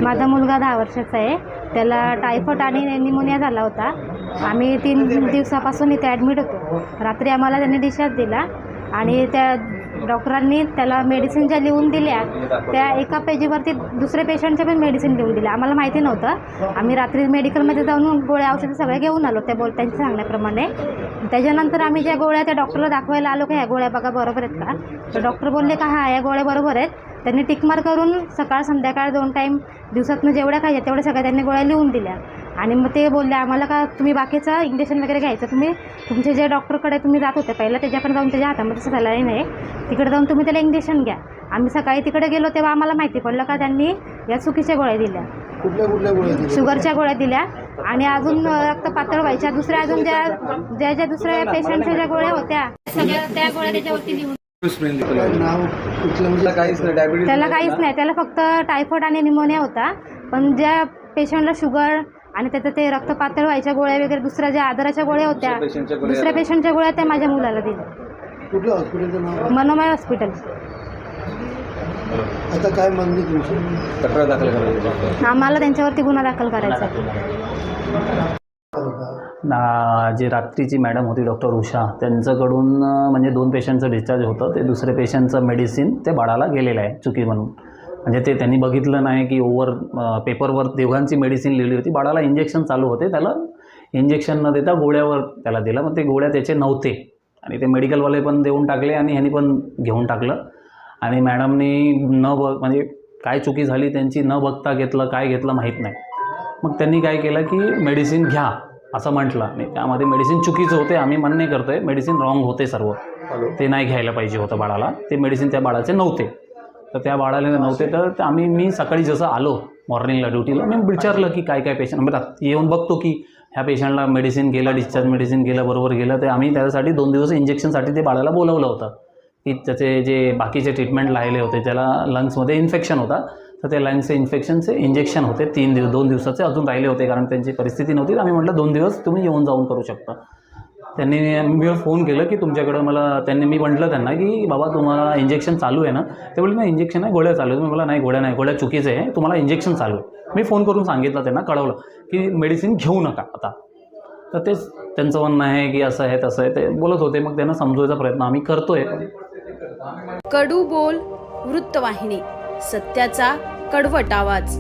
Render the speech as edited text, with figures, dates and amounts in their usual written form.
माझा मुलगा 10 वर्षाचा आहे. त्याला टायफॉइड आणि निमोनिया झाला होता. आम्ही 3 दिवसापासून इथे ॲडमिट होतो. रात्री आम्हाला त्यांनी डिस्चार्ज दिला आणि त्या डॉक्टरांनी त्याला मेडिसिन ज्या लिहून दिल्या त्या एका पेजीवरती दुसऱ्या पेशंटच्या पण मेडिसिन लिहून दिल्या. आम्हाला माहिती नव्हतं. आम्ही रात्री मेडिकलमध्ये जाऊन गोळ्या औषधं सगळे घेऊन आलो त्यांच्या सांगण्याप्रमाणे. त्याच्यानंतर आम्ही ज्या गोळ्या त्या डॉक्टरला दाखवायला आलो की ह्या गोळ्या बघा बरोबर आहेत का, तर डॉक्टर बोलले का हां या गोळ्या बरोबर आहेत. त्यांनी टिकमार करून सकाळ संध्याकाळ 2 टाईम दिवसातनं जेवढ्या खायच्या तेवढ्या सगळ्या त्यांनी गोळ्या लिहून दिल्या. आणि मग ते बोलले आम्हाला का तुम्ही बाकीचं इंजेक्शन वगैरे घ्यायचं, तुम्ही तुमचे जे डॉक्टरकडे तुम्ही जात होते पहिलं त्याच्याकडे जाऊन त्याच्या हातामध्ये सलाईन आहे तिकडे जाऊन तुम्ही त्याला इंजेक्शन घ्या. आम्ही सकाळी तिकडे गेलो तेव्हा आम्हाला माहिती पडलं का त्यांनी या चुकीच्या गोळ्या दिल्या. कुठल्या गोळ्या दिल्या? शुगरच्या गोळ्या दिल्या आणि अजून रक्त पातळ व्हायच्या दुसऱ्या अजून ज्या दुसऱ्या पेशंटच्या ज्या गोळ्या होत्या सगळ्या त्या गोळ्या त्याच्यावरती लिहून. त्याला काहीच नाही, त्याला फक्त टायफॉइड आणि निमोनिया होता. पण ज्या पेशंटला शुगर आणि त्याचं ते रक्त पातळ व्हायच्या गोळ्या वगैरे दुसऱ्या ज्या आधाराच्या गोळ्या होत्या दुसऱ्या पेशंटच्या गोळ्या त्या माझ्या मुलाला दिल्या. कुठल्या हॉस्पिटलचं नाव? मनोमय हॉस्पिटल. आता काय मागणी तुमची? तक्रार दाखल करायची. आम्हाला त्यांच्यावरती गुन्हा दाखल करायचा. जी रात्रीची मॅडम होती डॉक्टर उषा त्यांच्याकडून म्हणजे 2 पेशंटचं डिस्चार्ज होतं. ते दुसरे पेशंटचं मेडिसिन ते बाळाला गेलेलं आहे चुकी म्हणून. म्हणजे ते त्यांनी बघितलं नाही की पेपरवर दोघांची मेडिसिन लिहिली होती. बाळाला इंजेक्शन चालू होते, त्याला इंजेक्शन न देता गोळ्यावर त्याला दिलं. मग ते गोळ्या त्याचे नव्हते आणि ते मेडिकलवाले पण देऊन टाकले आणि ह्यांनी पण घेऊन टाकलं. आणि मॅडमनी म्हणजे काय चुकी झाली त्यांची न बघता घेतलं, काय घेतलं माहीत नाही. मग त्यांनी काय केलं की मेडिसिन घ्या असं म्हटलं. आणि त्यामध्ये मेडिसिन चुकीचं होते. आम्ही मान्य करतो आहे मेडिसिन रॉंग होते सर्व. ते नाही घ्यायला पाहिजे होतं बाळाला. ते मेडिसिन त्या बाळाचे नव्हते. तर त्या बाळाला नव्हते तर मी सकाळी जसं आलो मॉर्निंगला ड्युटीला मी विचारलं की काय पेशंट येऊन बघतो की ह्या पेशंटला मेडिसिन गेलं, डिस्चार्ज मेडिसिन गेलं बरोबर गेलं. तर आम्ही त्याच्यासाठी 2 दिवस इंजेक्शनसाठी ते बाळाला बोलवलं होतं की त्याचे जे बाकीचे ट्रीटमेंट राहिले होते त्याला लंग्समध्ये इन्फेक्शन होता. तर ते लंग्सचे इन्फेक्शनचे इंजेक्शन होते 2 दिवसाचे अजून राहिले होते कारण त्यांची परिस्थिती नव्हती. आम्ही म्हटलं 2 दिवस तुम्ही येऊन जाऊन करू शकता. त्यांनी मी फोन केलं की तुमच्याकडं मी म्हटलं त्यांना की बाबा तुम्हाला इंजेक्शन चालू आहे ना. ते बोलले नाही इंजेक्शन आहे गोळ्या चालू आहे. मी मला नाही गोळ्या चुकीचं आहे, तुम्हाला इंजेक्शन चालू आहे. मी फोन करून सांगितलं त्यांना कळवलं की मेडिसिन घेऊ नका आता. तर तेच त्यांचं म्हणणं आहे की असं आहे तसं आहे ते बोलत होते. मग त्यांना समजवायचा प्रयत्न आम्ही करतोय. कडू बोल वृत्तवाहिनी, सत्याचा कडवट आवाज.